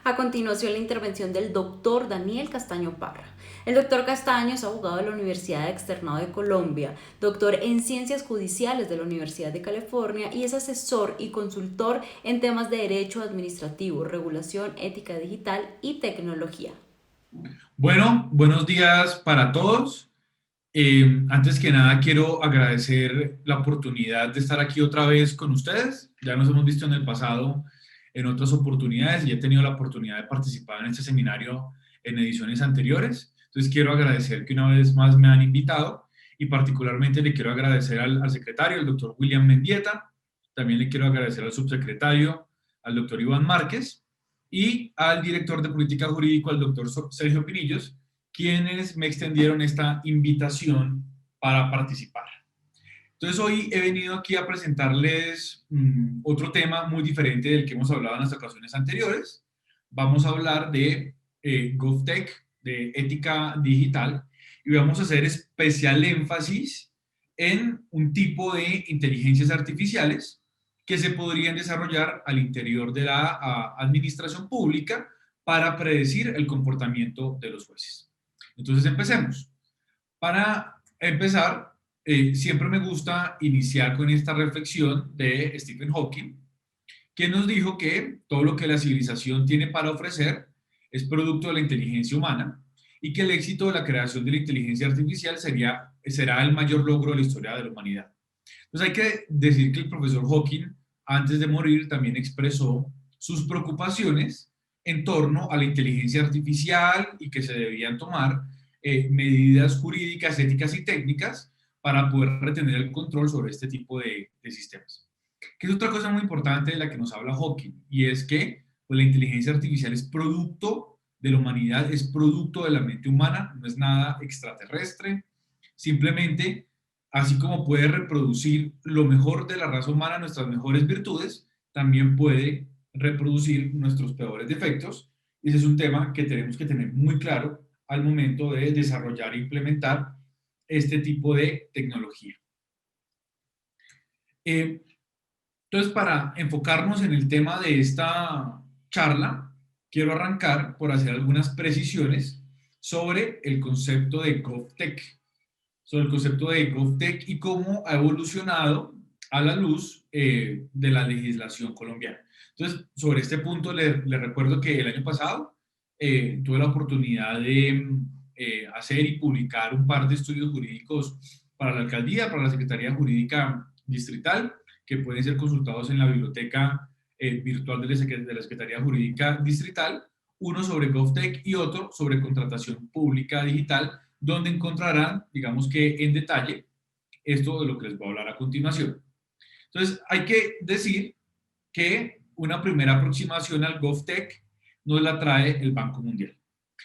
A continuación, la intervención del doctor Daniel Castaño Parra. El doctor Castaño es abogado de la Universidad Externado de Colombia, doctor en Ciencias Judiciales de la Universidad de California y es asesor y consultor en temas de derecho administrativo, regulación, ética digital y tecnología. Bueno, buenos días para todos. Antes que nada, quiero agradecer la oportunidad de estar aquí otra vez con ustedes. Ya nos hemos visto en el pasado en otras oportunidades y he tenido la oportunidad de participar en este seminario en ediciones anteriores. Entonces, quiero agradecer que una vez más me han invitado y particularmente le quiero agradecer al secretario, el doctor William Mendieta. También le quiero agradecer al subsecretario, al doctor Iván Márquez y al director de política jurídica, al doctor Sergio Pinillos, quienes me extendieron esta invitación para participar. Entonces hoy he venido aquí a presentarles otro tema muy diferente del que hemos hablado en las ocasiones anteriores. Vamos a hablar de GovTech, de ética digital, y vamos a hacer especial énfasis en un tipo de inteligencias artificiales que se podrían desarrollar al interior de la administración pública para predecir el comportamiento de los jueces. Entonces empecemos. Para empezar, siempre me gusta iniciar con esta reflexión de Stephen Hawking, quien nos dijo que todo lo que la civilización tiene para ofrecer es producto de la inteligencia humana y que el éxito de la creación de la inteligencia artificial será el mayor logro de la historia de la humanidad. Entonces hay que decir que el profesor Hawking, antes de morir, también expresó sus preocupaciones en torno a la inteligencia artificial y que se debían tomar medidas jurídicas, éticas y técnicas para poder retener el control sobre este tipo de sistemas. Que es otra cosa muy importante de la que nos habla Hawking, y es que pues, la inteligencia artificial es producto de la humanidad, es producto de la mente humana, no es nada extraterrestre, simplemente, así como puede reproducir lo mejor de la raza humana, nuestras mejores virtudes, también puede reproducir nuestros peores defectos, y ese es un tema que tenemos que tener muy claro al momento de desarrollar e implementar este tipo de tecnología. Eh, Entonces, para enfocarnos en el tema de esta charla, quiero arrancar por hacer algunas precisiones sobre el concepto de GovTech, y cómo ha evolucionado a la luz de la legislación colombiana. Entonces, sobre este punto le recuerdo que el año pasado tuve la oportunidad de hacer y publicar un par de estudios jurídicos para la alcaldía, para la Secretaría Jurídica Distrital, que pueden ser consultados en la biblioteca virtual de la Secretaría Jurídica Distrital, uno sobre GovTech y otro sobre contratación pública digital, donde encontrarán, digamos que en detalle, esto de lo que les voy a hablar a continuación. Entonces, hay que decir que una primera aproximación al GovTech nos la trae el Banco Mundial.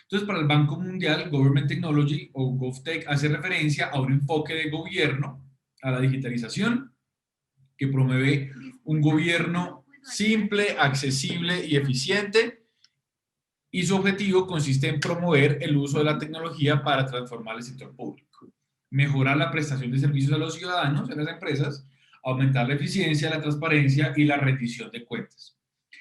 Entonces, para el Banco Mundial, Government Technology o GovTech hace referencia a un enfoque de gobierno, a la digitalización, que promueve un gobierno simple, accesible y eficiente, y su objetivo consiste en promover el uso de la tecnología para transformar el sector público, mejorar la prestación de servicios a los ciudadanos, a las empresas, aumentar la eficiencia, la transparencia y la rendición de cuentas.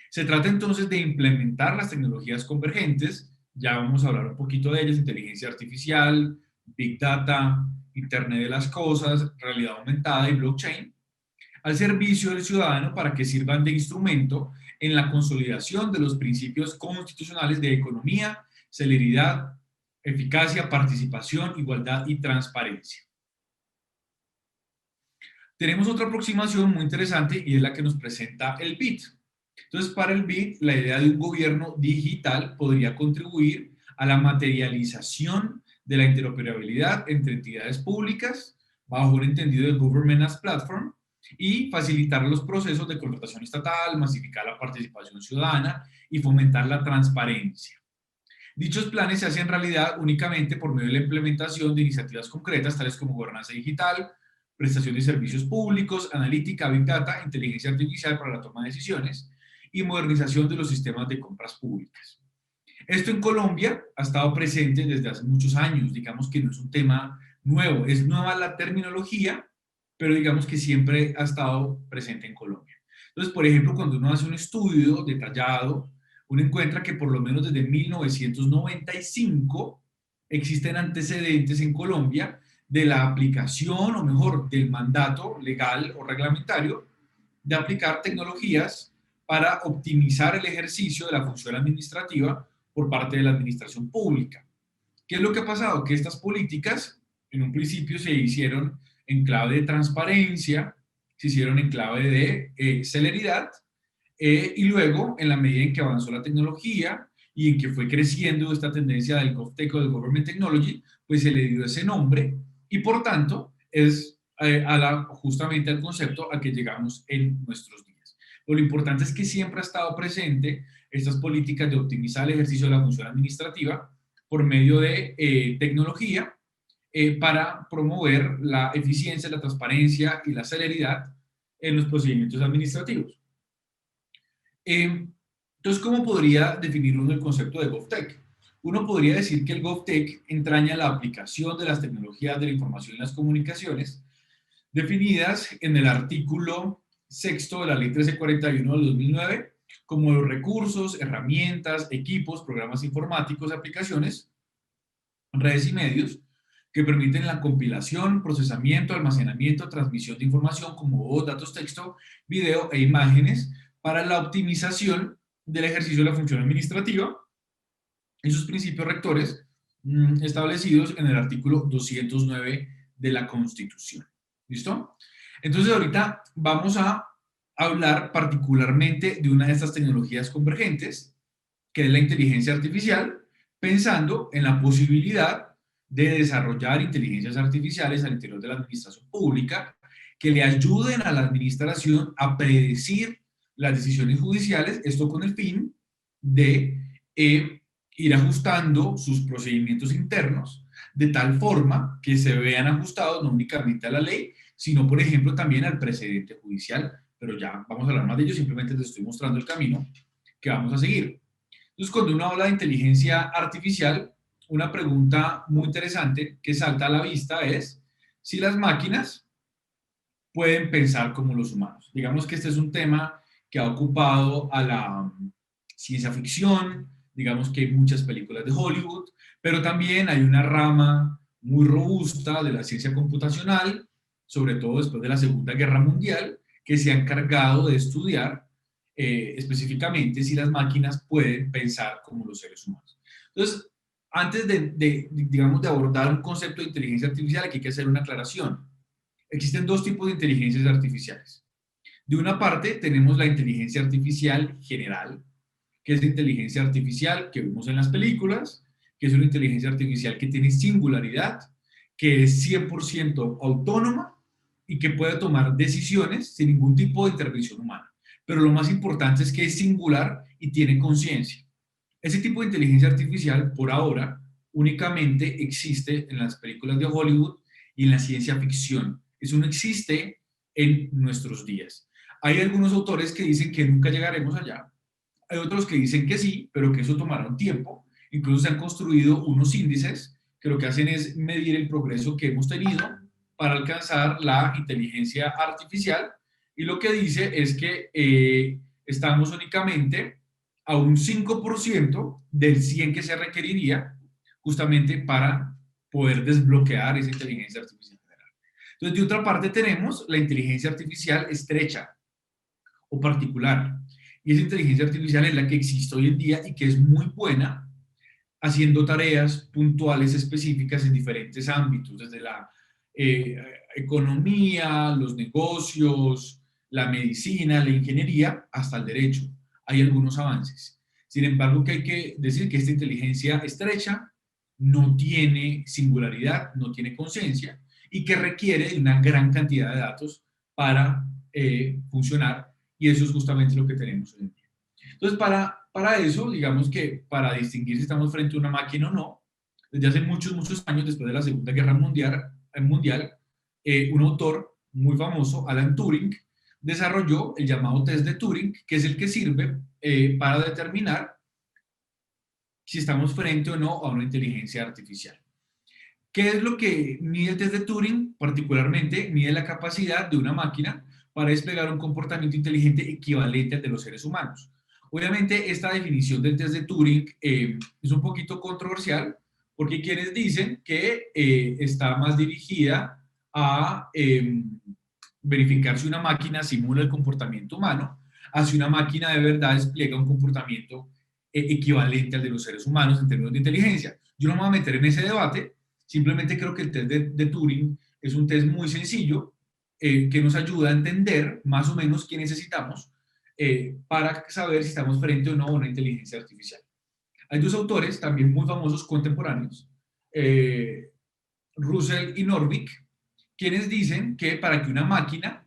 Se trata entonces de implementar las tecnologías convergentes, ya vamos a hablar un poquito de ellas: inteligencia artificial, big data, internet de las cosas, realidad aumentada y blockchain, al servicio del ciudadano para que sirvan de instrumento en la consolidación de los principios constitucionales de economía, celeridad, eficacia, participación, igualdad y transparencia. Tenemos otra aproximación muy interesante y es la que nos presenta el BID. Entonces, para el BID, la idea de un gobierno digital podría contribuir a la materialización de la interoperabilidad entre entidades públicas bajo un entendido de Government as Platform y facilitar los procesos de contratación estatal, masificar la participación ciudadana y fomentar la transparencia. Dichos planes se hacen realidad únicamente por medio de la implementación de iniciativas concretas tales como gobernanza digital, prestación de servicios públicos, analítica, big data, inteligencia artificial para la toma de decisiones y modernización de los sistemas de compras públicas. Esto en Colombia ha estado presente desde hace muchos años, digamos que no es un tema nuevo, es nueva la terminología, pero digamos que siempre ha estado presente en Colombia. Entonces, por ejemplo, cuando uno hace un estudio detallado uno encuentra que por lo menos desde 1995 existen antecedentes en Colombia de la aplicación, o mejor, del mandato legal o reglamentario de aplicar tecnologías para optimizar el ejercicio de la función administrativa por parte de la administración pública. ¿Qué es lo que ha pasado? Que estas políticas en un principio se hicieron en clave de transparencia, se hicieron en clave de celeridad, y luego, en la medida en que avanzó la tecnología y en que fue creciendo esta tendencia del GovTech o del Government Technology, pues se le dio ese nombre y por tanto es justamente al concepto al que llegamos en nuestros días. Pero lo importante es que siempre ha estado presente estas políticas de optimizar el ejercicio de la función administrativa por medio de tecnología para promover la eficiencia, la transparencia y la celeridad en los procedimientos administrativos. Entonces, ¿cómo podría definir uno el concepto de GovTech? Uno podría decir que el GovTech entraña la aplicación de las tecnologías de la información y las comunicaciones definidas en el artículo sexto de la Ley 1341 del 2009 como los recursos, herramientas, equipos, programas informáticos, aplicaciones, redes y medios que permiten la compilación, procesamiento, almacenamiento, transmisión de información como voz, datos, texto, video e imágenes para la optimización del ejercicio de la función administrativa y sus principios rectores establecidos en el artículo 209 de la Constitución. ¿Listo? Entonces ahorita vamos a hablar particularmente de una de estas tecnologías convergentes, que es la inteligencia artificial, pensando en la posibilidad de desarrollar inteligencias artificiales al interior de la administración pública que le ayuden a la administración a predecir las decisiones judiciales, esto con el fin de ir ajustando sus procedimientos internos de tal forma que se vean ajustados no únicamente a la ley, sino, por ejemplo, también al precedente judicial. Pero ya vamos a hablar más de ello, simplemente les estoy mostrando el camino que vamos a seguir. Entonces, cuando uno habla de inteligencia artificial, una pregunta muy interesante que salta a la vista es si las máquinas pueden pensar como los humanos. Digamos que este es un tema que ha ocupado a la ciencia ficción, digamos que hay muchas películas de Hollywood, pero también hay una rama muy robusta de la ciencia computacional, sobre todo después de la Segunda Guerra Mundial, que se ha encargado de estudiar específicamente si las máquinas pueden pensar como los seres humanos. Entonces, antes digamos, de abordar un concepto de inteligencia artificial, aquí hay que hacer una aclaración. Existen dos tipos de inteligencias artificiales. De una parte, tenemos la inteligencia artificial general, que es la inteligencia artificial que vemos en las películas, que es una inteligencia artificial que tiene singularidad, que es 100% autónoma y que puede tomar decisiones sin ningún tipo de intervención humana. Pero lo más importante es que es singular y tiene conciencia. Ese tipo de inteligencia artificial, por ahora, únicamente existe en las películas de Hollywood y en la ciencia ficción. Eso no existe en nuestros días. Hay algunos autores que dicen que nunca llegaremos allá. Hay otros que dicen que sí, pero que eso tomará un tiempo. Incluso se han construido unos índices que lo que hacen es medir el progreso que hemos tenido para alcanzar la inteligencia artificial. Y lo que dice es que estamos únicamente a un 5% del 100 que se requeriría justamente para poder desbloquear esa inteligencia artificial general. Entonces, de otra parte tenemos la inteligencia artificial estrecha o particular. Y esa inteligencia artificial es la que existe hoy en día y que es muy buena haciendo tareas puntuales específicas en diferentes ámbitos, desde la economía, los negocios, la medicina, la ingeniería, hasta el derecho. Hay algunos avances. Sin embargo, que hay que decir que esta inteligencia estrecha no tiene singularidad, no tiene conciencia y que requiere de una gran cantidad de datos para funcionar, y eso es justamente lo que tenemos hoy en día. Entonces, para eso, digamos que para distinguir si estamos frente a una máquina o no, desde hace muchos, muchos años, después de la Segunda Guerra Mundial, un autor muy famoso, Alan Turing, desarrolló el llamado test de Turing, que es el que sirve para determinar si estamos frente o no a una inteligencia artificial. ¿Qué es lo que mide el test de Turing? Particularmente, mide la capacidad de una máquina para desplegar un comportamiento inteligente equivalente al de los seres humanos. Obviamente, esta definición del test de Turing es un poquito controversial, porque hay quienes dicen que está más dirigida a verificar si una máquina simula el comportamiento humano, a si una máquina de verdad despliega un comportamiento equivalente al de los seres humanos en términos de inteligencia. Yo no me voy a meter en ese debate, simplemente creo que el test de Turing es un test muy sencillo que nos ayuda a entender más o menos qué necesitamos para saber si estamos frente o no a una inteligencia artificial. Hay dos autores también muy famosos contemporáneos, Russell y Norvig, quienes dicen que para que una máquina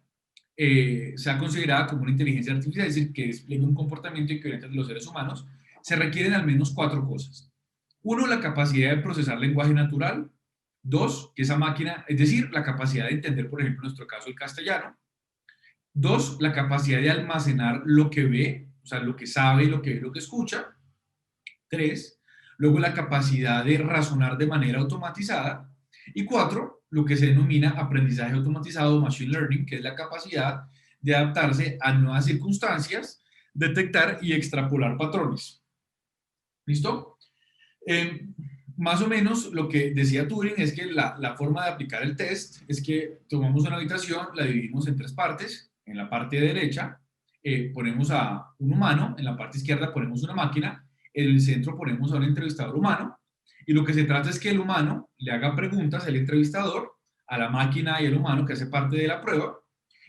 sea considerada como una inteligencia artificial, es decir, que despliegue un comportamiento equivalente de los seres humanos, se requieren al menos 4 cosas. Uno, la capacidad de procesar lenguaje natural. Dos, que esa máquina, es decir, la capacidad de entender, por ejemplo, en nuestro caso, el castellano. Dos, la capacidad de almacenar lo que ve, o sea, lo que sabe, lo que ve, lo que escucha. Tres, luego la capacidad de razonar de manera automatizada. Y cuatro, lo que se denomina aprendizaje automatizado, machine learning, que es la capacidad de adaptarse a nuevas circunstancias, detectar y extrapolar patrones. ¿Listo? Eh, Más o menos lo que decía Turing es que la forma de aplicar el test es que tomamos una habitación, la dividimos en 3 partes. En la parte derecha ponemos a un humano, en la parte izquierda ponemos una máquina, en el centro ponemos a un entrevistador humano, y lo que se trata es que el humano le haga preguntas al entrevistador, a la máquina y al humano que hace parte de la prueba,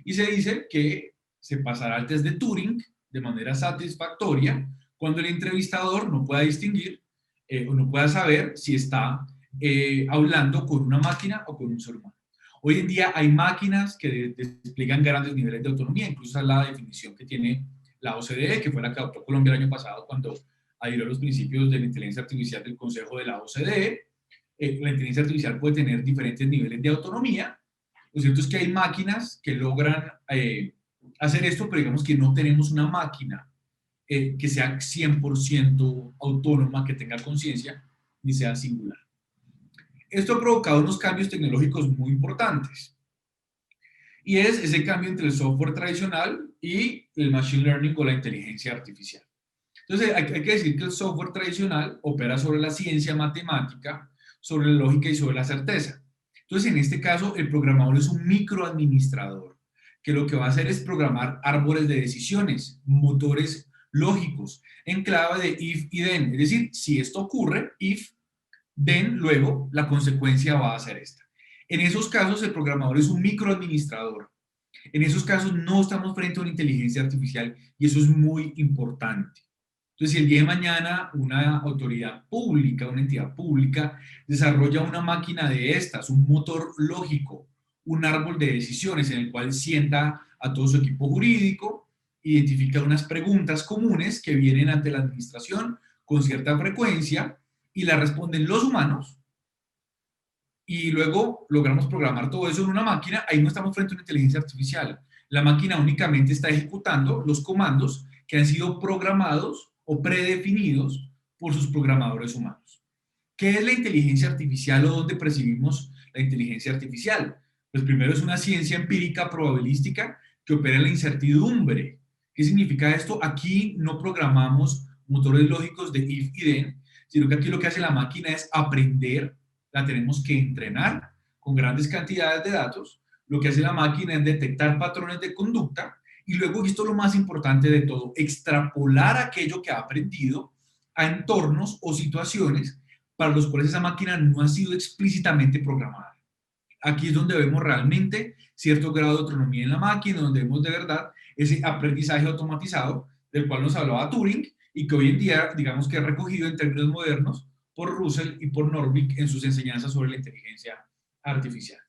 y se dice que se pasará el test de Turing de manera satisfactoria cuando el entrevistador no pueda distinguir o no pueda saber si está hablando con una máquina o con un ser humano. Hoy en día hay máquinas que despliegan grandes niveles de autonomía, incluso es la definición que tiene la OCDE, que fue la que adoptó Colombia el año pasado cuando adhirió a los principios de la inteligencia artificial del Consejo de la OCDE. La inteligencia artificial puede tener diferentes niveles de autonomía. Lo cierto es que hay máquinas que logran hacer esto, pero digamos que no tenemos una máquina que sea 100% autónoma, que tenga conciencia, ni sea singular. Esto ha provocado unos cambios tecnológicos muy importantes. Y es ese cambio entre el software tradicional y el machine learning o la inteligencia artificial. Entonces, hay que decir que el software tradicional opera sobre la ciencia matemática, sobre la lógica y sobre la certeza. Entonces, en este caso, el programador es un microadministrador, que lo que va a hacer es programar árboles de decisiones, motores lógicos, en clave de if y then. Es decir, si esto ocurre, if, then, luego, la consecuencia va a ser esta. En esos casos, el programador es un microadministrador. En esos casos, no estamos frente a una inteligencia artificial y eso es muy importante. Entonces, si el día de mañana una autoridad pública, una entidad pública, desarrolla una máquina de estas, un motor lógico, un árbol de decisiones en el cual sienta a todo su equipo jurídico, identifica unas preguntas comunes que vienen ante la administración con cierta frecuencia y la responden los humanos, y luego logramos programar todo eso en una máquina, ahí no estamos frente a una inteligencia artificial. La máquina únicamente está ejecutando los comandos que han sido programados o predefinidos por sus programadores humanos. ¿Qué es la inteligencia artificial o dónde percibimos la inteligencia artificial? Pues primero es una ciencia empírica probabilística que opera en la incertidumbre. ¿Qué significa esto? Aquí no programamos motores lógicos de if y then, sino que aquí lo que hace la máquina es aprender, la tenemos que entrenar con grandes cantidades de datos. Lo que hace la máquina es detectar patrones de conducta y luego, y esto es lo más importante de todo, extrapolar aquello que ha aprendido a entornos o situaciones para los cuales esa máquina no ha sido explícitamente programada. Aquí es donde vemos realmente cierto grado de autonomía en la máquina, donde vemos de verdad ese aprendizaje automatizado del cual nos hablaba Turing y que hoy en día, digamos que es recogido en términos modernos por Russell y por Norvig en sus enseñanzas sobre la inteligencia artificial.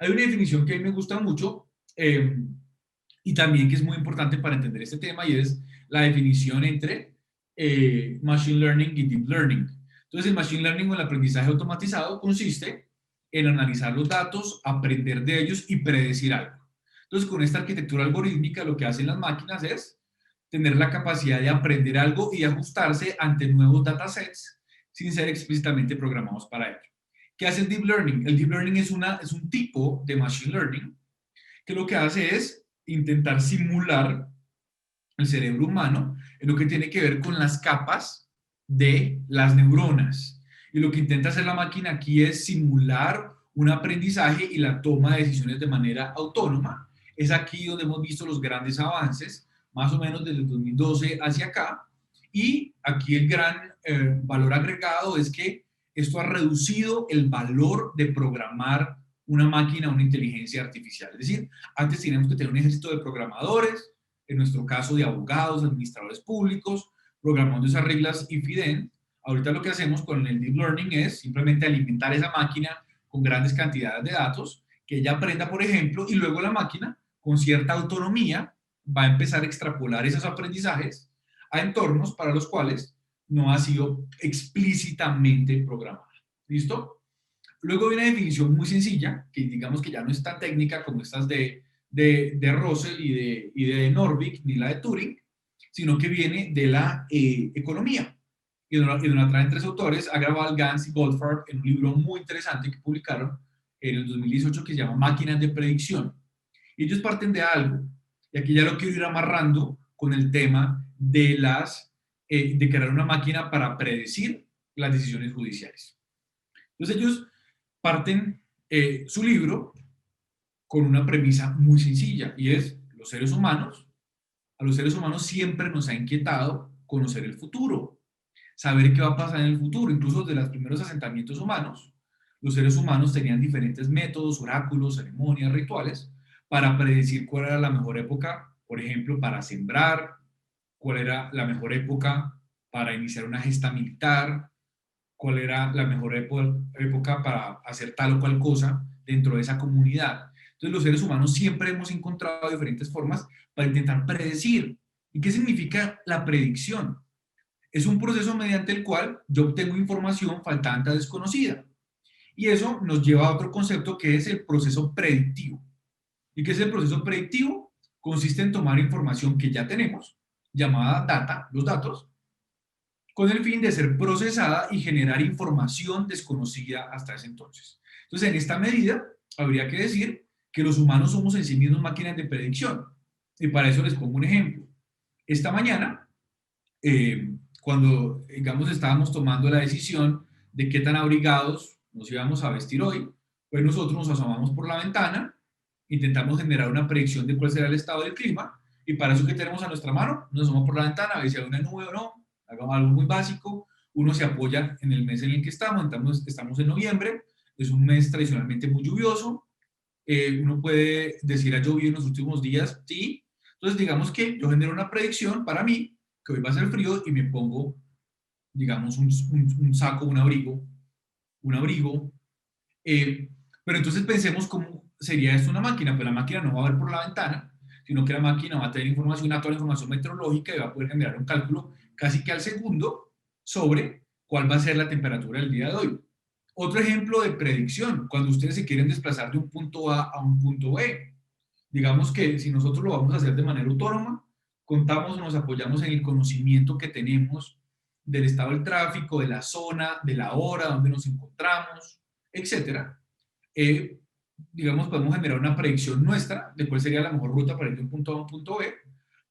Hay una definición que a mí me gusta mucho y también que es muy importante para entender este tema y es la definición entre Machine Learning y Deep Learning. Entonces, el Machine Learning o el aprendizaje automatizado consiste en analizar los datos, aprender de ellos y predecir algo. Entonces, con esta arquitectura algorítmica, lo que hacen las máquinas es tener la capacidad de aprender algo y ajustarse ante nuevos datasets sin ser explícitamente programados para ello. ¿Qué hace el Deep Learning? El Deep Learning es un tipo de Machine Learning que lo que hace es intentar simular el cerebro humano, en lo que tiene que ver con las capas de las neuronas. Y lo que intenta hacer la máquina aquí es simular un aprendizaje y la toma de decisiones de manera autónoma. Es aquí donde hemos visto los grandes avances, más o menos desde el 2012 hacia acá. Y aquí el gran valor agregado es que esto ha reducido el valor de programar una máquina, una inteligencia artificial. Es decir, antes teníamos que tener un ejército de programadores, en nuestro caso de abogados, administradores públicos, programando esas reglas IFIDEN. Ahorita lo que hacemos con el Deep Learning es simplemente alimentar esa máquina con grandes cantidades de datos, que ella aprenda, por ejemplo, y luego la máquina, con cierta autonomía, va a empezar a extrapolar esos aprendizajes a entornos para los cuales no ha sido explícitamente programada. ¿Listo? Luego viene una definición muy sencilla, que digamos que ya no es tan técnica como estas de Russell y de Norvig, ni la de Turing, sino que viene de la economía. Y donde la traen tres autores, Agrawal, Gans y Goldfarb, en un libro muy interesante que publicaron en el 2018 que se llama Máquinas de Predicción. Y ellos parten de algo, y aquí ya lo quiero ir amarrando con el tema de crear una máquina para predecir las decisiones judiciales. Entonces ellos parten su libro con una premisa muy sencilla, y es a los seres humanos siempre nos ha inquietado conocer el futuro, saber qué va a pasar en el futuro. Incluso desde los primeros asentamientos humanos, los seres humanos tenían diferentes métodos, oráculos, ceremonias, rituales, para predecir cuál era la mejor época, por ejemplo, para sembrar, cuál era la mejor época para iniciar una gesta militar, cuál era la mejor época para hacer tal o cual cosa dentro de esa comunidad. Entonces los seres humanos siempre hemos encontrado diferentes formas para intentar predecir. ¿Y qué significa la predicción? Es un proceso mediante el cual yo obtengo información faltante o desconocida. Y eso nos lleva a otro concepto que es el proceso predictivo. ¿Y qué es el proceso predictivo? Consiste en tomar información que ya tenemos, llamada data, los datos, con el fin de ser procesada y generar información desconocida hasta ese entonces. Entonces, en esta medida, habría que decir que los humanos somos en sí mismos máquinas de predicción. Y para eso les pongo un ejemplo. Esta mañana, cuando, digamos, estábamos tomando la decisión de qué tan abrigados nos íbamos a vestir hoy, pues nosotros nos asomamos por la ventana, intentamos generar una predicción de cuál será el estado del clima, y para eso que tenemos a nuestra mano, nos asomamos por la ventana a ver si hay una nube o no, hagamos algo muy básico, uno se apoya en el mes en el que estamos en noviembre, es un mes tradicionalmente muy lluvioso, uno puede decir ha llovido en los últimos días, sí, entonces digamos que yo genero una predicción para mí, que hoy va a ser frío y me pongo, digamos, un saco, un abrigo, pero entonces pensemos cómo sería esto una máquina, pues la máquina no va a ver por la ventana, sino que la máquina va a tener información, toda la información meteorológica y va a poder generar un cálculo casi que al segundo sobre cuál va a ser la temperatura del día de hoy. Otro ejemplo de predicción, cuando ustedes se quieren desplazar de un punto A a un punto B. Digamos que si nosotros lo vamos a hacer de manera autónoma, contamos o nos apoyamos en el conocimiento que tenemos del estado del tráfico, de la zona, de la hora, donde nos encontramos, etcétera. Digamos, podemos generar una predicción nuestra de cuál sería la mejor ruta para ir de un punto A a un punto B,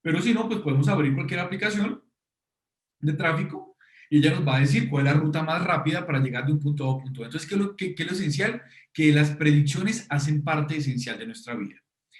pero si no, pues podemos abrir cualquier aplicación de tráfico y ella nos va a decir cuál es la ruta más rápida para llegar de un punto A a un punto B. Entonces, ¿qué es lo esencial? Que las predicciones hacen parte esencial de nuestra vida.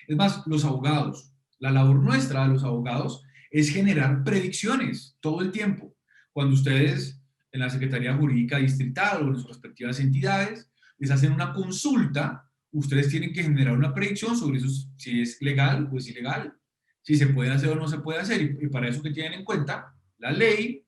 Es más, los abogados, la labor nuestra de los abogados es generar predicciones todo el tiempo. Cuando ustedes en la Secretaría Jurídica Distrital o en sus respectivas entidades les hacen una consulta, ustedes tienen que generar una predicción sobre eso, si es legal o es ilegal, si se puede hacer o no se puede hacer, y para eso que tienen en cuenta la ley,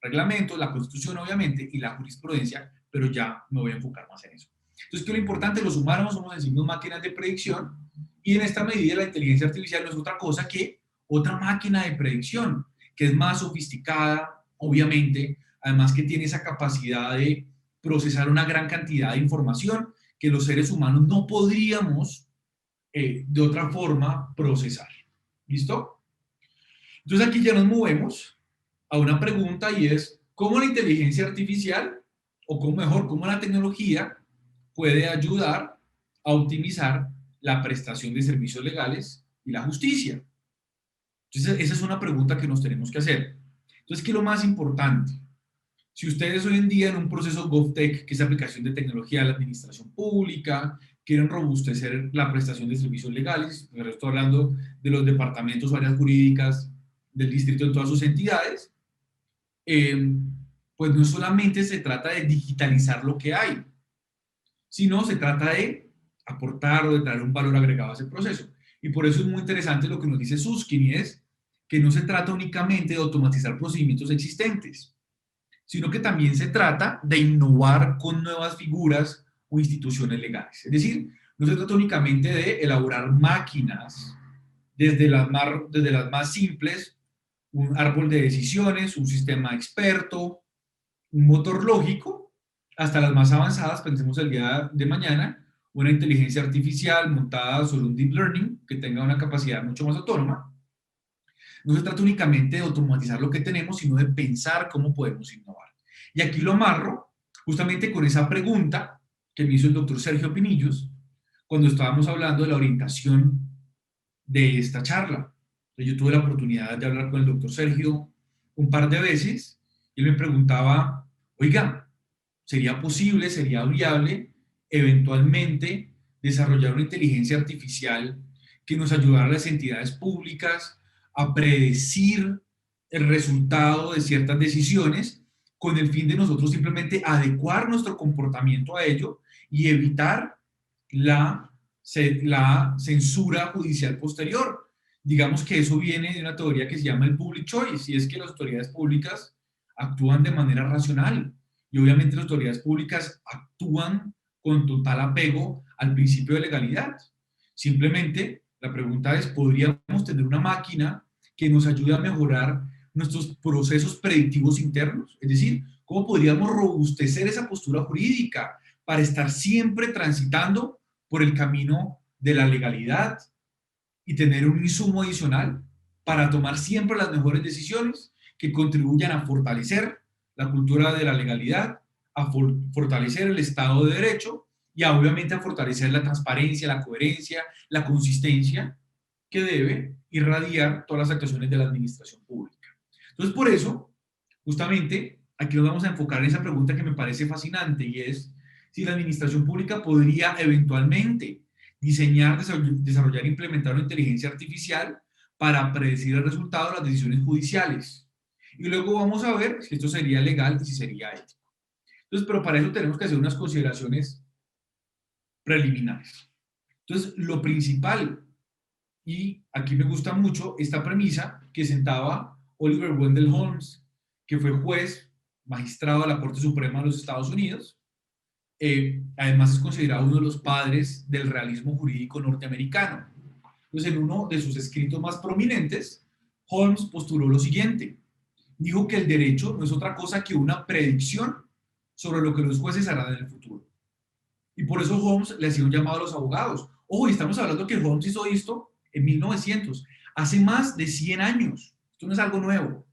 reglamentos, la Constitución obviamente y la jurisprudencia, pero ya me voy a enfocar más en eso. Entonces, que lo importante, los humanos somos en sí mismos máquinas de predicción, y en esta medida la inteligencia artificial no es otra cosa que otra máquina de predicción, que es más sofisticada, obviamente, además que tiene esa capacidad de procesar una gran cantidad de información que los seres humanos no podríamos de otra forma procesar. ¿Listo? Entonces aquí ya nos movemos a una pregunta, y es, ¿cómo la inteligencia artificial, o cómo mejor, cómo la tecnología puede ayudar a optimizar la prestación de servicios legales y la justicia? Entonces, esa es una pregunta que nos tenemos que hacer. Entonces, ¿qué es lo más importante? Si ustedes hoy en día en un proceso GovTech, que es aplicación de tecnología a la administración pública, quieren robustecer la prestación de servicios legales, pero estoy hablando de los departamentos o áreas jurídicas del distrito en todas sus entidades, eh, pues no solamente se trata de digitalizar lo que hay, sino se trata de aportar o de traer un valor agregado a ese proceso. Y por eso es muy interesante lo que nos dice Suskin, y es que no se trata únicamente de automatizar procedimientos existentes, sino que también se trata de innovar con nuevas figuras o instituciones legales. Es decir, no se trata únicamente de elaborar máquinas desde las más simples, un árbol de decisiones, un sistema experto, un motor lógico, hasta las más avanzadas, pensemos el día de mañana, una inteligencia artificial montada sobre un deep learning que tenga una capacidad mucho más autónoma. No se trata únicamente de automatizar lo que tenemos, sino de pensar cómo podemos innovar. Y aquí lo amarro justamente con esa pregunta que me hizo el doctor Sergio Pinillos cuando estábamos hablando de la orientación de esta charla. Yo tuve la oportunidad de hablar con el doctor Sergio un par de veces y él me preguntaba, oiga, ¿sería posible, sería viable eventualmente desarrollar una inteligencia artificial que nos ayudara a las entidades públicas a predecir el resultado de ciertas decisiones con el fin de nosotros simplemente adecuar nuestro comportamiento a ello y evitar la, la censura judicial posterior? Digamos que eso viene de una teoría que se llama el public choice, y es que las autoridades públicas actúan de manera racional, y obviamente las autoridades públicas actúan con total apego al principio de legalidad. Simplemente la pregunta es, ¿podríamos tener una máquina que nos ayude a mejorar nuestros procesos predictivos internos? Es decir, ¿cómo podríamos robustecer esa postura jurídica para estar siempre transitando por el camino de la legalidad y tener un insumo adicional para tomar siempre las mejores decisiones que contribuyan a fortalecer la cultura de la legalidad, a fortalecer el Estado de Derecho y a, obviamente, a fortalecer la transparencia, la coherencia, la consistencia que debe irradiar todas las actuaciones de la administración pública? Entonces, por eso, justamente, aquí nos vamos a enfocar en esa pregunta que me parece fascinante, y es si la administración pública podría eventualmente diseñar, desarrollar e implementar una inteligencia artificial para predecir el resultado de las decisiones judiciales. Y luego vamos a ver si esto sería legal y si sería ético. Entonces, pero para eso tenemos que hacer unas consideraciones preliminares. Entonces, lo principal, y aquí me gusta mucho esta premisa que sentaba Oliver Wendell Holmes, que fue juez, magistrado de la Corte Suprema de los Estados Unidos. Además es considerado uno de los padres del realismo jurídico norteamericano. Entonces, en uno de sus escritos más prominentes, Holmes postuló lo siguiente. Dijo que el derecho no es otra cosa que una predicción sobre lo que los jueces harán en el futuro. Y por eso Holmes le hacía un llamado a los abogados. Ojo, y estamos hablando que Holmes hizo esto en 1900, hace más de 100 años. Esto no es algo nuevo.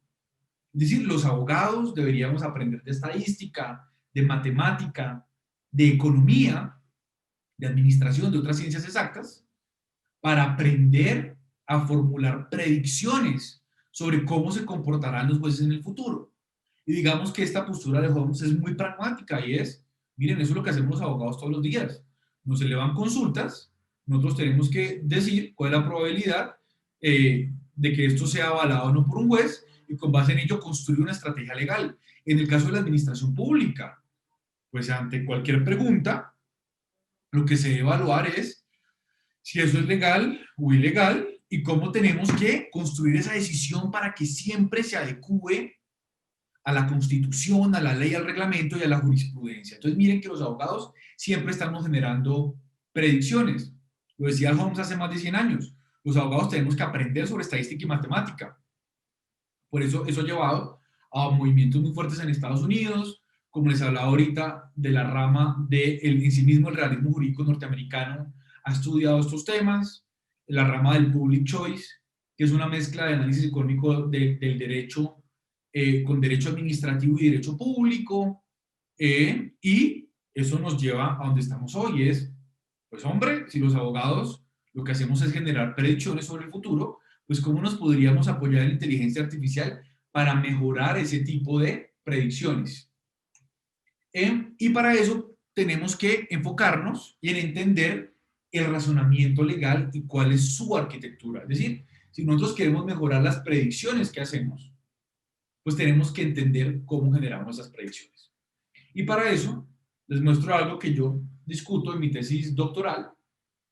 Es decir, los abogados deberíamos aprender de estadística, de matemática, de economía, de administración, de otras ciencias exactas, para aprender a formular predicciones sobre cómo se comportarán los jueces en el futuro. Y digamos que esta postura de Holmes es muy pragmática, y es, miren, eso es lo que hacemos los abogados todos los días. Nos elevan consultas, nosotros tenemos que decir cuál es la probabilidad de que esto sea avalado o no por un juez, y con base en ello construir una estrategia legal. En el caso de la administración pública, pues ante cualquier pregunta, lo que se debe evaluar es si eso es legal o ilegal y cómo tenemos que construir esa decisión para que siempre se adecue a la Constitución, a la ley, al reglamento y a la jurisprudencia. Entonces, miren que los abogados siempre estamos generando predicciones. Lo decía Holmes hace más de 100 años. Los abogados tenemos que aprender sobre estadística y matemática. Por eso ha llevado a movimientos muy fuertes en Estados Unidos, como les hablaba ahorita, de la rama en sí mismo el realismo jurídico norteamericano ha estudiado estos temas, la rama del public choice, que es una mezcla de análisis económico del derecho con derecho administrativo y derecho público, y eso nos lleva a donde estamos hoy, es, pues hombre, si los abogados lo que hacemos es generar predicciones sobre el futuro, pues cómo nos podríamos apoyar en la inteligencia artificial para mejorar ese tipo de predicciones. Y para eso tenemos que enfocarnos y en entender el razonamiento legal y cuál es su arquitectura. Es decir, si nosotros queremos mejorar las predicciones que hacemos, pues tenemos que entender cómo generamos esas predicciones. Y para eso les muestro algo que yo discuto en mi tesis doctoral,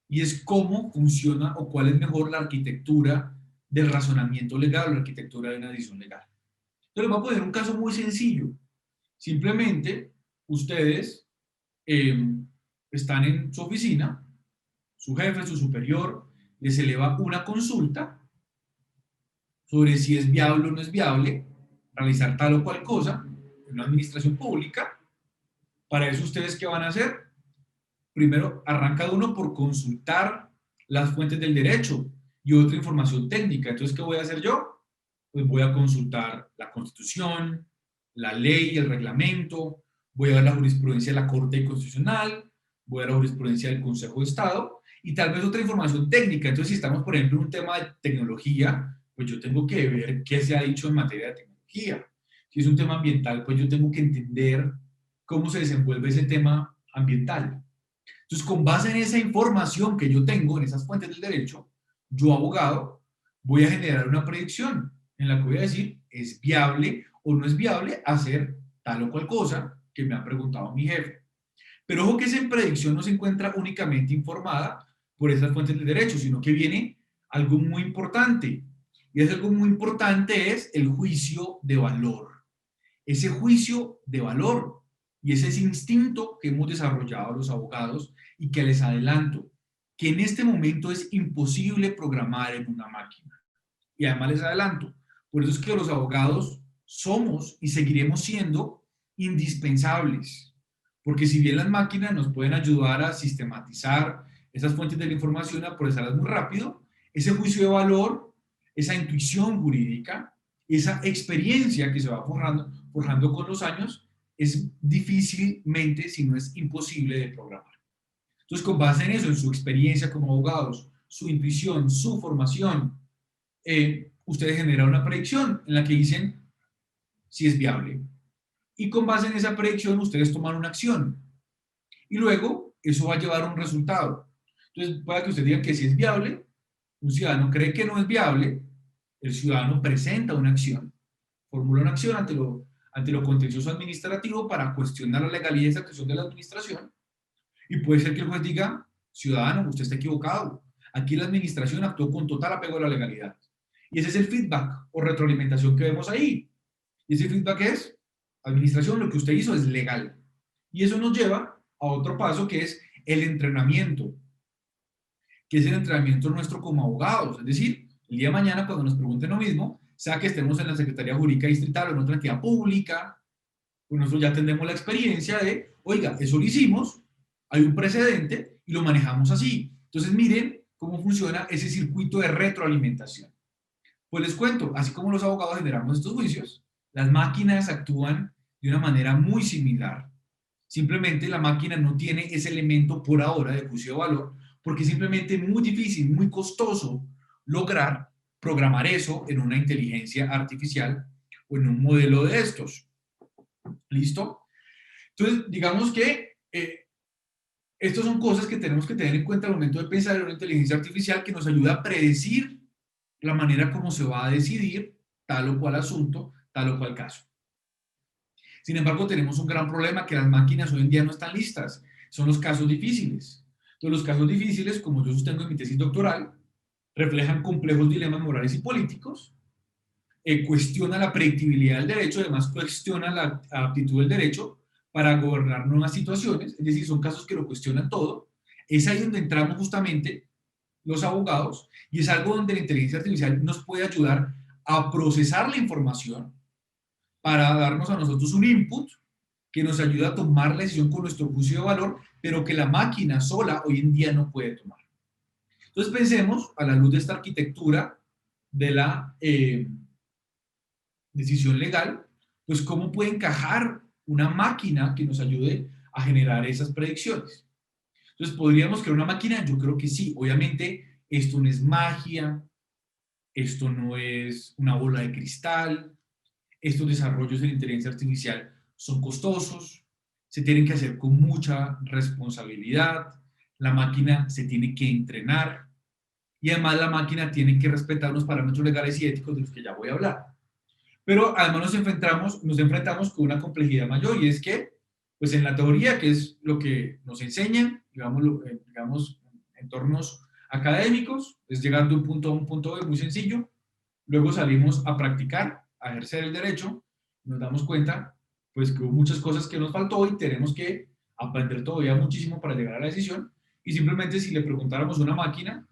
y es cómo funciona o cuál es mejor la arquitectura del razonamiento legal o la arquitectura de una decisión legal. Entonces les voy a poner un caso muy sencillo. Simplemente ustedes están en su oficina, su jefe, su superior, les eleva una consulta sobre si es viable o no es viable realizar tal o cual cosa en una administración pública. Para eso, ¿ustedes qué van a hacer? Primero, arranca uno por consultar las fuentes del derecho y otra información técnica. Entonces, ¿qué voy a hacer yo? Pues voy a consultar la Constitución, la ley, el reglamento, voy a ver la jurisprudencia de la Corte Constitucional, voy a ver la jurisprudencia del Consejo de Estado y tal vez otra información técnica. Entonces, si estamos, por ejemplo, en un tema de tecnología, pues yo tengo que ver qué se ha dicho en materia de tecnología. Si es un tema ambiental, pues yo tengo que entender cómo se desenvuelve ese tema ambiental. Entonces, con base en esa información que yo tengo, en esas fuentes del derecho, yo, abogado, voy a generar una predicción en la que voy a decir, ¿es viable o no es viable hacer tal o cual cosa que me ha preguntado mi jefe? Pero ojo que esa predicción no se encuentra únicamente informada por esas fuentes del derecho, sino que viene algo muy importante. Y ese algo muy importante es el juicio de valor. Ese juicio de valor y ese es instinto que hemos desarrollado los abogados y que les adelanto, que en este momento es imposible programar en una máquina. Y además les adelanto, por eso es que los abogados somos y seguiremos siendo indispensables. Porque si bien las máquinas nos pueden ayudar a sistematizar esas fuentes de la información, a procesarlas muy rápido, ese juicio de valor, esa intuición jurídica, esa experiencia que se va forjando con los años, es difícilmente, si no es imposible de programar. Entonces, con base en eso, en su experiencia como abogados, su intuición, su formación, ustedes generan una predicción en la que dicen si es viable. Y con base en esa predicción, ustedes toman una acción. Y luego, eso va a llevar a un resultado. Entonces, puede que ustedes digan que si es viable, un ciudadano cree que no es viable, el ciudadano presenta una acción, formula una acción ante lo contencioso administrativo para cuestionar la legalidad de esa actuación de la administración. Y puede ser que el juez diga, ciudadano, usted está equivocado. Aquí la administración actuó con total apego a la legalidad. Y ese es el feedback o retroalimentación que vemos ahí. Y ese feedback es, administración, lo que usted hizo es legal. Y eso nos lleva a otro paso que es el entrenamiento, que es el entrenamiento nuestro como abogados. Es decir, el día de mañana cuando nos pregunten lo mismo, sea que estemos en la Secretaría Jurídica Distrital o en otra entidad pública, pues nosotros ya tendremos la experiencia de, oiga, eso lo hicimos, hay un precedente y lo manejamos así. Entonces miren cómo funciona ese circuito de retroalimentación. Pues les cuento, así como los abogados generamos estos juicios, las máquinas actúan de una manera muy similar. Simplemente la máquina no tiene ese elemento por ahora de juicio de valor, porque simplemente es muy difícil, muy costoso lograr programar eso en una inteligencia artificial o en un modelo de estos. ¿Listo? Entonces, digamos que estas son cosas que tenemos que tener en cuenta al momento de pensar en una inteligencia artificial que nos ayuda a predecir la manera como se va a decidir tal o cual asunto, tal o cual caso. Sin embargo, tenemos un gran problema que las máquinas hoy en día no están listas. Son los casos difíciles. Entonces, los casos difíciles, como yo sostengo en mi tesis doctoral, reflejan complejos dilemas morales y políticos, cuestiona la predictibilidad del derecho, además cuestiona la aptitud del derecho para gobernar nuevas situaciones, es decir, son casos que lo cuestionan todo. Es ahí donde entramos justamente los abogados y es algo donde la inteligencia artificial nos puede ayudar a procesar la información para darnos a nosotros un input que nos ayuda a tomar la decisión con nuestro juicio de valor, pero que la máquina sola hoy en día no puede tomar. Entonces pensemos, a la luz de esta arquitectura de la decisión legal, pues cómo puede encajar una máquina que nos ayude a generar esas predicciones. Entonces, ¿podríamos crear una máquina? Yo creo que sí. Obviamente, esto no es magia, esto no es una bola de cristal, Estos desarrollos en inteligencia artificial son costosos, se tienen que hacer con mucha responsabilidad, la máquina se tiene que entrenar y además la máquina tiene que respetar unos parámetros legales y éticos de los que ya voy a hablar. Pero además nos enfrentamos con una complejidad mayor y es que, pues en la teoría, que es lo que nos enseñan, digamos entornos académicos, es llegar de un punto A a un punto B muy sencillo, luego salimos a practicar, a ejercer el derecho, nos damos cuenta pues que hubo muchas cosas que nos faltó y tenemos que aprender todavía muchísimo para llegar a la decisión y simplemente si le preguntáramos a una máquina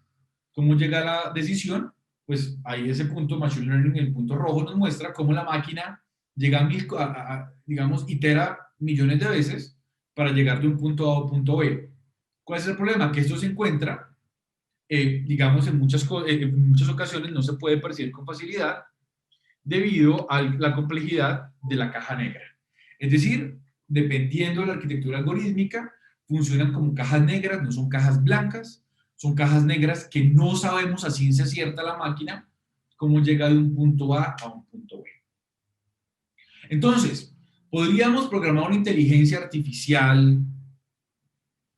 cómo llega a la decisión, pues ahí ese punto Machine Learning, el punto rojo, nos muestra cómo la máquina llega digamos, itera millones de veces para llegar de un punto A a un punto B. ¿Cuál es el problema? Que esto se encuentra, digamos, en muchas ocasiones no se puede percibir con facilidad debido a la complejidad de la caja negra. Es decir, dependiendo de la arquitectura algorítmica, funcionan como cajas negras, no son cajas blancas, son cajas negras que no sabemos a ciencia cierta la máquina cómo llega de un punto A a un punto B. Entonces, podríamos programar una inteligencia artificial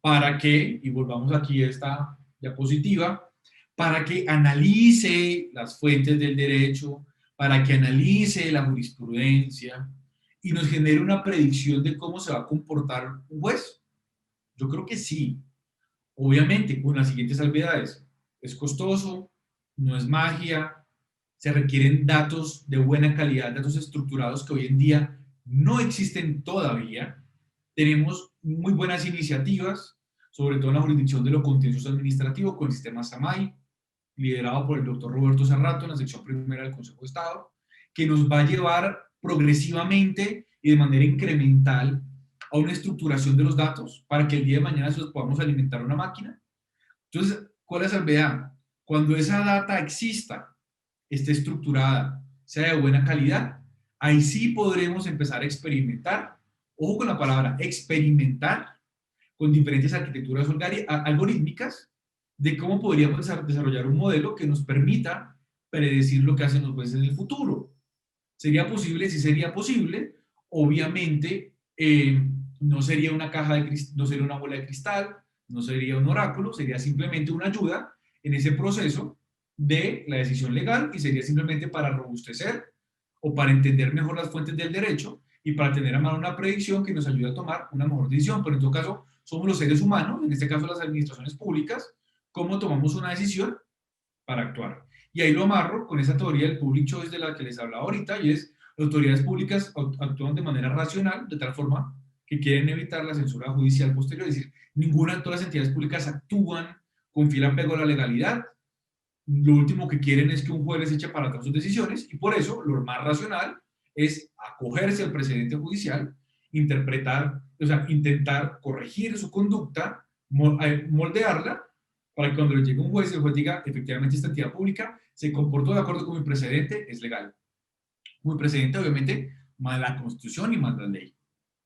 para que, y volvamos aquí a esta diapositiva, para que analice las fuentes del derecho, para que analice la jurisprudencia y nos genere una predicción de cómo se va a comportar un juez. Yo creo que sí. Obviamente, con las siguientes salvedades. Es costoso, no es magia, se requieren datos de buena calidad, datos estructurados que hoy en día no existen todavía. Tenemos muy buenas iniciativas, sobre todo en la jurisdicción de lo contencioso administrativo con el sistema SAMAI, liderado por el doctor Roberto Serrato en la sección primera del Consejo de Estado, que nos va a llevar progresivamente y de manera incremental a una estructuración de los datos para que el día de mañana se los podamos alimentar a una máquina. Entonces, ¿cuál es la salvedad? Cuando esa data exista, esté estructurada, sea de buena calidad, ahí sí podremos empezar a experimentar, ojo con la palabra, experimentar con diferentes arquitecturas algorítmicas de cómo podríamos desarrollar un modelo que nos permita predecir lo que hacen los jueces en el futuro. ¿Sería posible? Sí sería posible. Obviamente, no sería una no sería una bola de cristal, no sería un oráculo, sería simplemente una ayuda en ese proceso de la decisión legal y sería simplemente para robustecer o para entender mejor las fuentes del derecho y para tener a mano una predicción que nos ayude a tomar una mejor decisión. Pero en todo caso, somos los seres humanos, en este caso las administraciones públicas, cómo tomamos una decisión para actuar. Y ahí lo amarro con esa teoría del public choice de la que les hablaba ahorita, y es, las autoridades públicas actúan de manera racional, de tal forma que quieren evitar la censura judicial posterior, es decir, todas las entidades públicas actúan con fiel apego a la legalidad, lo último que quieren es que un juez les eche para atrás sus decisiones, y por eso lo más racional es acogerse al precedente judicial, interpretar, o sea, intentar corregir su conducta, moldearla, para que cuando le llegue un juez, el juez diga, efectivamente esta entidad pública se comportó de acuerdo con mi precedente, es legal. Muy precedente, obviamente, más la Constitución y más la ley.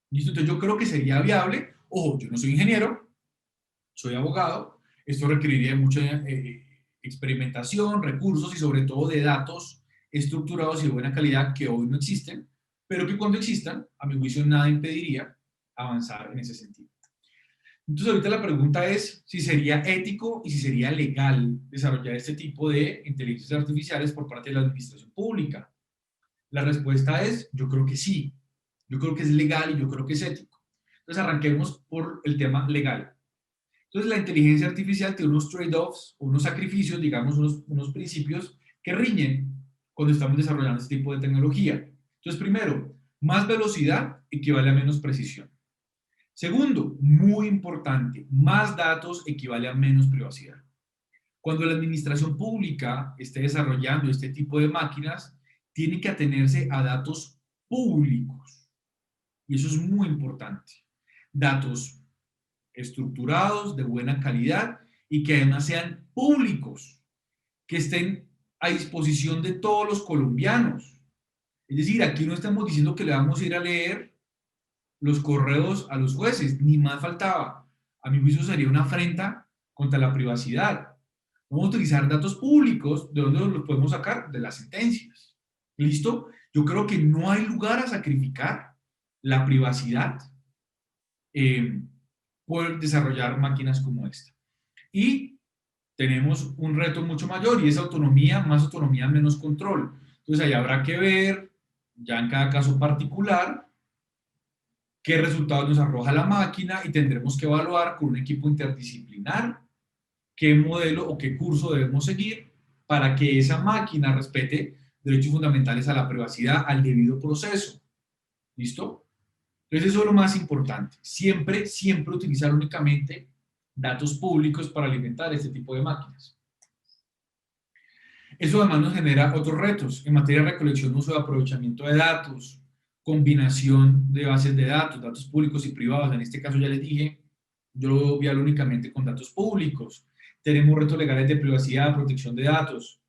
¿Listo? Entonces yo creo que sería viable. Ojo, yo no soy ingeniero, soy abogado, esto requeriría mucha experimentación, recursos y sobre todo de datos estructurados y de buena calidad que hoy no existen, pero que cuando existan, a mi juicio, nada impediría avanzar en ese sentido. Entonces ahorita la pregunta es si sería ético y si sería legal desarrollar este tipo de inteligencias artificiales por parte de la administración pública. La respuesta es, yo creo que sí. Yo creo que es legal y yo creo que es ético. Entonces arranquemos por el tema legal. Entonces la inteligencia artificial tiene unos trade-offs, unos sacrificios, digamos, unos principios que riñen cuando estamos desarrollando este tipo de tecnología. Entonces, primero, más velocidad equivale a menos precisión. Segundo, muy importante, más datos equivale a menos privacidad. Cuando la administración pública esté desarrollando este tipo de máquinas, tiene que atenerse a datos públicos. Y eso es muy importante. Datos estructurados, de buena calidad y que además sean públicos, que estén a disposición de todos los colombianos. Es decir, aquí no estamos diciendo que le vamos a ir a leer los correos a los jueces, ni más faltaba. A mi juicio sería una afrenta contra la privacidad. Vamos a utilizar datos públicos, ¿de dónde los podemos sacar? De las sentencias. ¿Listo? Yo creo que no hay lugar a sacrificar la privacidad eh, por desarrollar máquinas como esta. Y tenemos un reto mucho mayor y es autonomía, más autonomía, menos control. Entonces ahí habrá que ver, ya en cada caso particular, qué resultados nos arroja la máquina y tendremos que evaluar con un equipo interdisciplinar qué modelo o qué curso debemos seguir para que esa máquina respete derechos fundamentales a la privacidad, al debido proceso. ¿Listo? Entonces eso es lo más importante. Siempre, siempre utilizar únicamente datos públicos para alimentar este tipo de máquinas. Eso además nos genera otros retos en materia de recolección, uso y aprovechamiento de datos, combinación de bases de datos, datos públicos y privados. En este caso ya les dije, yo lo vialo únicamente con datos públicos. Tenemos retos legales de privacidad, protección de datos,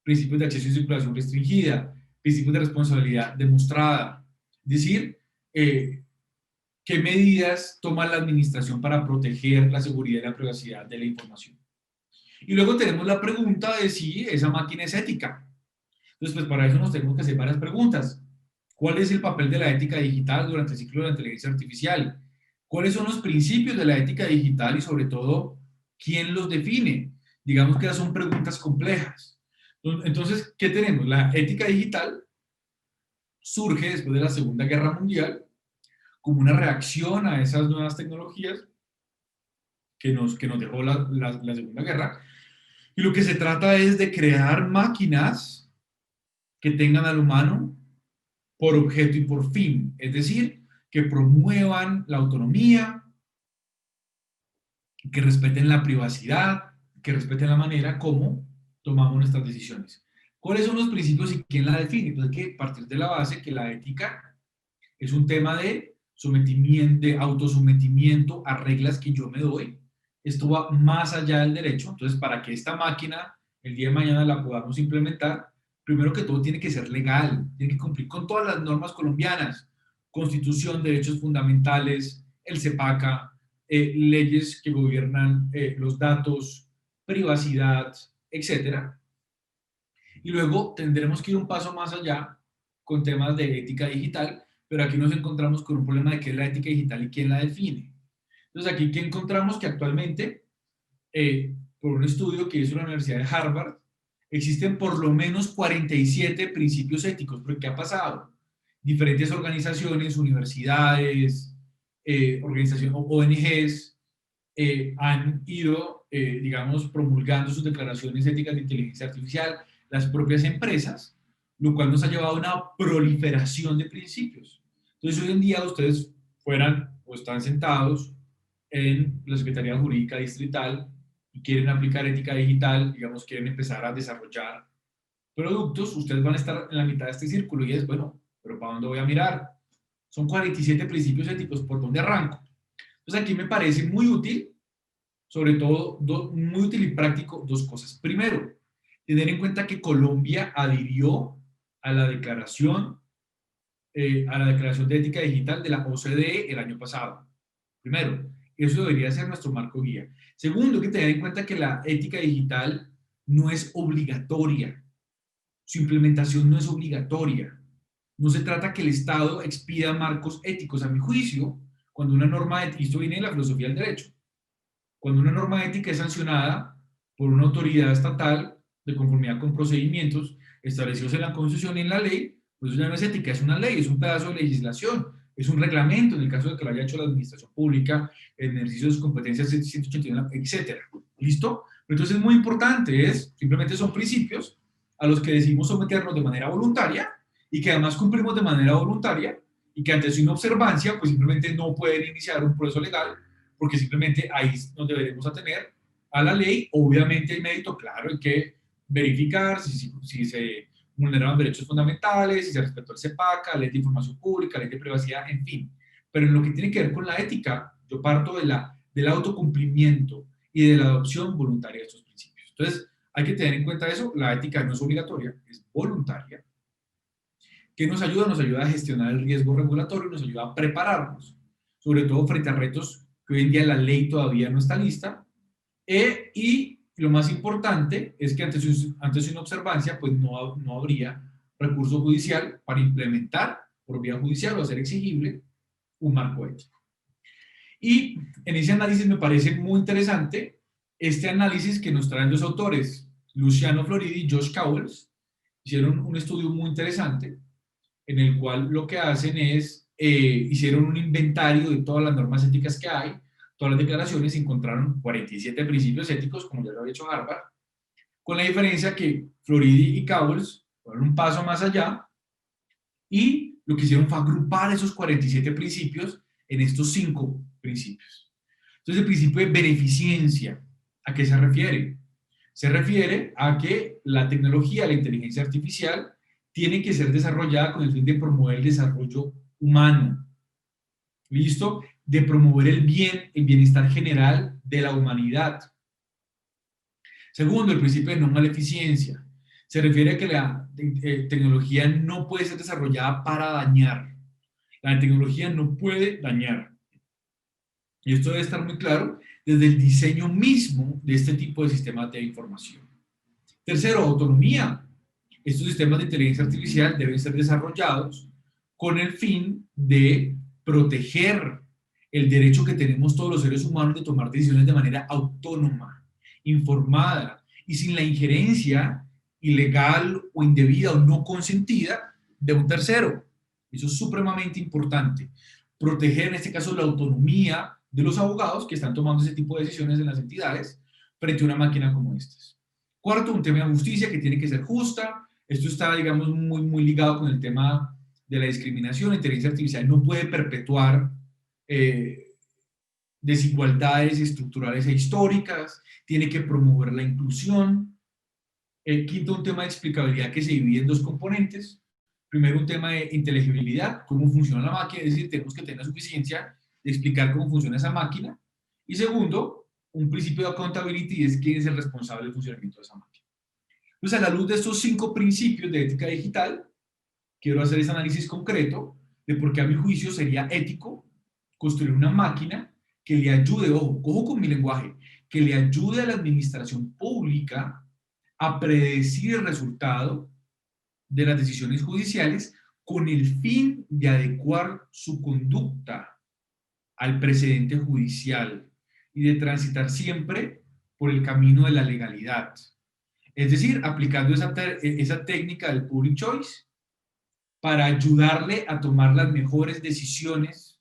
principios de acceso y circulación restringida, principios de responsabilidad demostrada. Es decir, ¿qué medidas toma la administración para proteger la seguridad y la privacidad de la información? Y luego tenemos la pregunta de si esa máquina es ética. Entonces, pues para eso nos tenemos que hacer varias preguntas. ¿Cuál es el papel de la ética digital durante el ciclo de la inteligencia artificial? ¿Cuáles son los principios de la ética digital y sobre todo, quién los define? Digamos que esas son preguntas complejas. Entonces, ¿qué tenemos? La ética digital surge después de la Segunda Guerra Mundial como una reacción a esas nuevas tecnologías que nos dejó la Segunda Guerra. Y lo que se trata es de crear máquinas que tengan al humano por objeto y por fin, es decir, que promuevan la autonomía, que respeten la privacidad, que respeten la manera como tomamos nuestras decisiones. ¿Cuáles son los principios y quién la define? Pues hay que partir de la base que la ética es un tema de sometimiento, de autosometimiento a reglas que yo me doy. Esto va más allá del derecho. Entonces, para que esta máquina el día de mañana la podamos implementar, primero que todo tiene que ser legal, tiene que cumplir con todas las normas colombianas, Constitución, derechos fundamentales, el CEPACA, leyes que gobiernan los datos, privacidad, etcétera. Y luego tendremos que ir un paso más allá con temas de ética digital, pero aquí nos encontramos con un problema de qué es la ética digital y quién la define. Entonces aquí, ¿qué encontramos? Que actualmente, por un estudio que hizo la Universidad de Harvard, existen por lo menos 47 principios éticos. ¿Pero qué ha pasado? Diferentes organizaciones, universidades, organizaciones, ONGs, han ido, digamos, promulgando sus declaraciones éticas de inteligencia artificial, las propias empresas, lo cual nos ha llevado a una proliferación de principios. Entonces, hoy en día ustedes fueran o están sentados en la Secretaría Jurídica Distrital y quieren aplicar ética digital, digamos, quieren empezar a desarrollar productos, ustedes van a estar en la mitad de este círculo y es, bueno, pero ¿para dónde voy a mirar? Son 47 principios éticos, ¿por dónde arranco? Entonces aquí me parece muy útil, sobre todo muy útil y práctico, dos cosas. Primero, tener en cuenta que Colombia adhirió a la declaración, de ética digital de la OCDE el año pasado. Primero, eso debería ser nuestro marco guía. Segundo, hay que tener en cuenta que la ética digital no es obligatoria. Su implementación no es obligatoria. No se trata que el Estado expida marcos éticos. A mi juicio, cuando una norma ética, esto viene de la filosofía del derecho, cuando una norma ética es sancionada por una autoridad estatal de conformidad con procedimientos establecidos en la Constitución y en la ley, pues eso ya no es ética, es una ley, es un pedazo de legislación, es un reglamento en el caso de que lo haya hecho la administración pública, en ejercicio de sus competencias 181, etcétera. ¿Listo? Pero entonces es muy importante, simplemente son principios a los que decidimos someternos de manera voluntaria y que además cumplimos de manera voluntaria y que ante su inobservancia, pues simplemente no pueden iniciar un proceso legal porque simplemente ahí nos deberemos atener a la ley. Obviamente hay mérito, claro, hay que verificar si se vulneraron derechos fundamentales, si se respetó el CEPACA, ley de información pública, ley de privacidad, en fin. Pero en lo que tiene que ver con la ética, yo parto del autocumplimiento y de la adopción voluntaria de estos principios. Entonces, hay que tener en cuenta eso, la ética no es obligatoria, es voluntaria. ¿Qué nos ayuda? Nos ayuda a gestionar el riesgo regulatorio, nos ayuda a prepararnos, sobre todo frente a retos que hoy en día la ley todavía no está lista, y lo más importante es que ante su inobservancia, pues no habría recurso judicial para implementar por vía judicial o hacer exigible un marco ético. Y en ese análisis me parece muy interesante este análisis que nos traen los autores, Luciano Floridi y Josh Cowles. Hicieron un estudio muy interesante en el cual lo que hacen es, hicieron un inventario de todas las normas éticas que hay, todas las declaraciones, y encontraron 47 principios éticos, como ya lo había hecho Harvard, con la diferencia que Floridi y Cowles fueron un paso más allá y lo que hicieron fue agrupar esos 47 principios en estos 5 principios. Entonces, el principio de beneficencia, ¿a qué se refiere? Se refiere a que la tecnología, la inteligencia artificial, tiene que ser desarrollada con el fin de promover el desarrollo humano. ¿Listo? De promover el bien, el bienestar general de la humanidad. Segundo, el principio de no maleficencia. Se refiere a que la tecnología no puede ser desarrollada para dañar. La tecnología no puede dañar. Y esto debe estar muy claro desde el diseño mismo de este tipo de sistemas de información. Tercero, autonomía. Estos sistemas de inteligencia artificial deben ser desarrollados con el fin de proteger el derecho que tenemos todos los seres humanos de tomar decisiones de manera autónoma, informada y sin la injerencia ilegal o indebida o no consentida de un tercero. Eso es supremamente importante. Proteger en este caso la autonomía de los abogados que están tomando ese tipo de decisiones en las entidades frente a una máquina como estas. Cuarto, un tema de justicia que tiene que ser justa. Esto está, digamos, muy ligado con el tema de la discriminación. La inteligencia artificial no puede perpetuar desigualdades estructurales e históricas, tiene que promover la inclusión. Quinto, un tema de explicabilidad que se divide en 2 componentes. Primero, un tema de inteligibilidad, cómo funciona la máquina, es decir, tenemos que tener la suficiencia de explicar cómo funciona esa máquina. Y segundo, un principio de accountability, es quién es el responsable del funcionamiento de esa máquina. Entonces, a la luz de estos 5 principios de ética digital, quiero hacer ese análisis concreto de por qué a mi juicio sería ético construir una máquina que le ayude, ojo con mi lenguaje, que le ayude a la administración pública a predecir el resultado de las decisiones judiciales con el fin de adecuar su conducta al precedente judicial y de transitar siempre por el camino de la legalidad. Es decir, aplicando esa técnica del public choice para ayudarle a tomar las mejores decisiones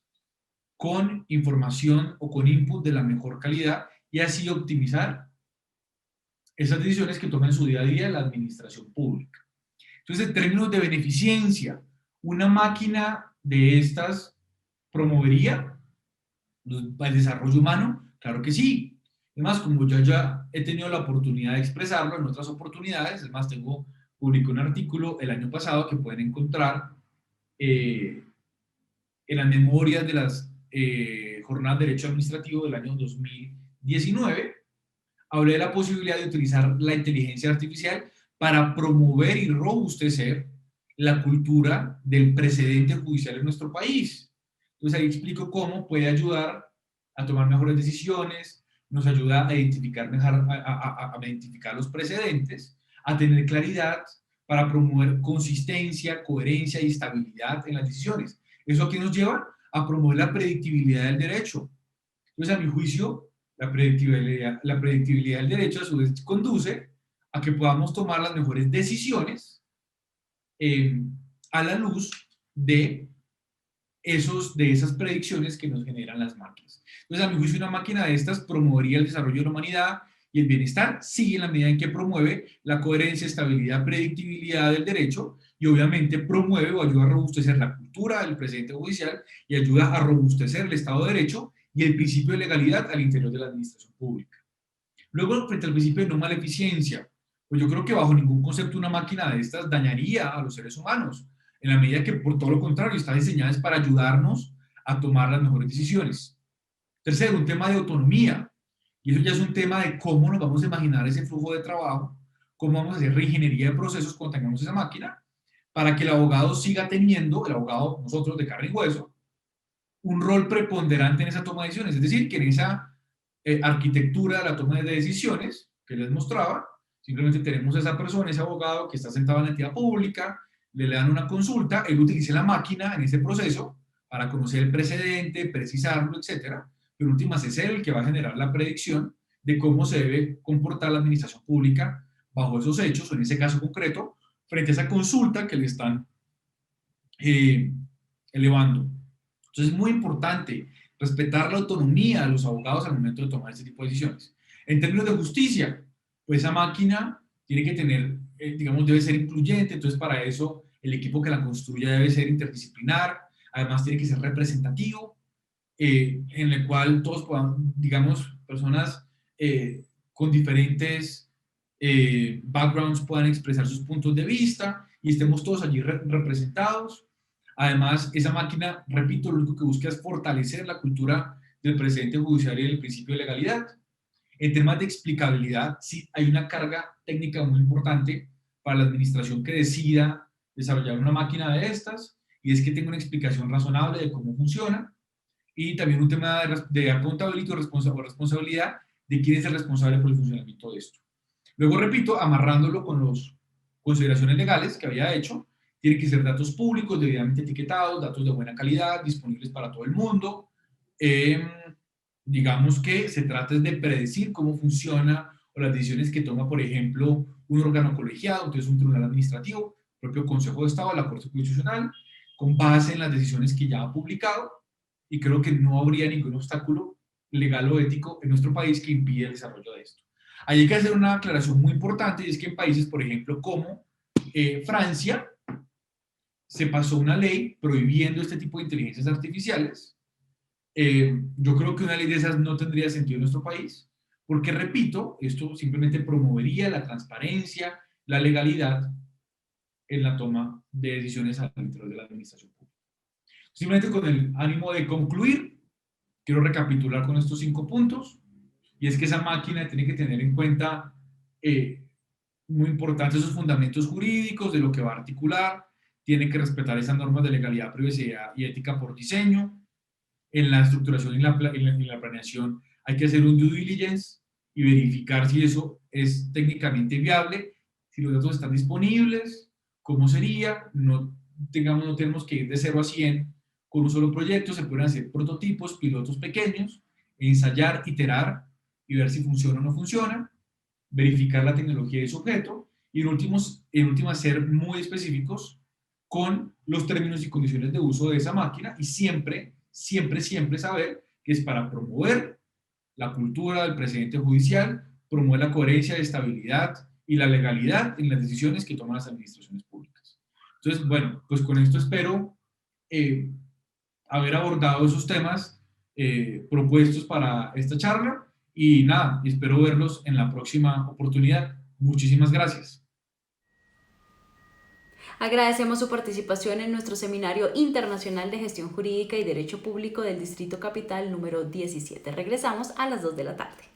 con información o con input de la mejor calidad y así optimizar esas decisiones que toma en su día a día la administración pública. Entonces, en términos de beneficencia, ¿una máquina de estas promovería el desarrollo humano? Claro que sí. Además, como yo ya he tenido la oportunidad de expresarlo en otras oportunidades, es más, publiqué un artículo el año pasado que pueden encontrar en las memorias de las jornadas de derecho administrativo del año 2019, hablé de la posibilidad de utilizar la inteligencia artificial para promover y robustecer la cultura del precedente judicial en nuestro país. Entonces ahí explico cómo puede ayudar a tomar mejores decisiones, nos ayuda a identificar mejor, a identificar los precedentes, a tener claridad para promover consistencia, coherencia y estabilidad en las decisiones. ¿Eso a qué nos lleva? A promover la predictibilidad del derecho. Entonces, a mi juicio, la predictibilidad del derecho a su vez conduce a que podamos tomar las mejores decisiones a la luz de esas predicciones que nos generan las máquinas. Entonces, a mi juicio, una máquina de estas promovería el desarrollo de la humanidad y el bienestar, sí, en la medida en que promueve la coherencia, estabilidad, predictibilidad del derecho y obviamente promueve o ayuda a robustecer la cultura del precedente judicial y ayuda a robustecer el Estado de Derecho y el principio de legalidad al interior de la administración pública. Luego, frente al principio de no maleficencia, pues yo creo que bajo ningún concepto una máquina de estas dañaría a los seres humanos, en la medida que por todo lo contrario está diseñada para ayudarnos a tomar las mejores decisiones. Tercero, un tema de autonomía, y eso ya es un tema de cómo nos vamos a imaginar ese flujo de trabajo, cómo vamos a hacer reingeniería de procesos cuando tengamos esa máquina, para que el abogado siga teniendo, el abogado, nosotros de carne y hueso, un rol preponderante en esa toma de decisiones, es decir, que en esa arquitectura de la toma de decisiones que les mostraba, simplemente tenemos a esa persona, ese abogado que está sentado en la entidad pública, le dan una consulta, él utiliza la máquina en ese proceso para conocer el precedente, precisarlo, etcétera, pero en últimas es él el que va a generar la predicción de cómo se debe comportar la administración pública bajo esos hechos, o en ese caso concreto, frente a esa consulta que le están eh, elevando. Entonces es muy importante respetar la autonomía de los abogados al momento de tomar este tipo de decisiones. En términos de justicia, pues esa máquina tiene que tener, digamos, debe ser incluyente, entonces para eso el equipo que la construya debe ser interdisciplinar, además tiene que ser representativo, en el cual todos puedan, digamos, personas con diferentes backgrounds puedan expresar sus puntos de vista y estemos todos allí representados. Además, esa máquina, repito, lo único que busca es fortalecer la cultura del precedente judicial y del principio de legalidad. En temas de explicabilidad, sí hay una carga técnica muy importante para la administración que decida desarrollar una máquina de estas, y es que tenga una explicación razonable de cómo funciona, y también un tema de accountability o responsabilidad de quién es el responsable por el funcionamiento de esto. Luego, repito, amarrándolo con las consideraciones legales que había hecho, tienen que ser datos públicos, debidamente etiquetados, datos de buena calidad, disponibles para todo el mundo. Digamos que se trata de predecir cómo funciona o las decisiones que toma, por ejemplo, un órgano colegiado, entonces un tribunal administrativo, el propio Consejo de Estado, la Corte Constitucional, con base en las decisiones que ya ha publicado, y creo que no habría ningún obstáculo legal o ético en nuestro país que impida el desarrollo de esto. Hay que hacer una aclaración muy importante, y es que en países, por ejemplo, como Francia, se pasó una ley prohibiendo este tipo de inteligencias artificiales. Yo creo que una ley de esas no tendría sentido en nuestro país, porque, repito, esto simplemente promovería la transparencia, la legalidad en la toma de decisiones al interior de la administración pública. Simplemente con el ánimo de concluir, quiero recapitular con estos 5 puntos, y es que esa máquina tiene que tener en cuenta muy importantes esos fundamentos jurídicos de lo que va a articular, tiene que respetar esas normas de legalidad, privacidad y ética por diseño. En la estructuración y la planeación hay que hacer un due diligence y verificar si eso es técnicamente viable, si los datos están disponibles, cómo sería, no tenemos que ir de 0 a 100 con un solo proyecto, se pueden hacer prototipos, pilotos pequeños, ensayar, iterar y ver si funciona o no funciona, verificar la tecnología de su objeto y en últimas ser muy específicos con los términos y condiciones de uso de esa máquina, y siempre saber que es para promover la cultura del precedente judicial, promover la coherencia, estabilidad y la legalidad en las decisiones que toman las administraciones públicas. Entonces, bueno, pues con esto espero haber abordado esos temas propuestos para esta charla, y nada, espero verlos en la próxima oportunidad. Muchísimas gracias. Agradecemos su participación en nuestro Seminario Internacional de Gestión Jurídica y Derecho Público del Distrito Capital número 17. Regresamos a las 2 de la tarde.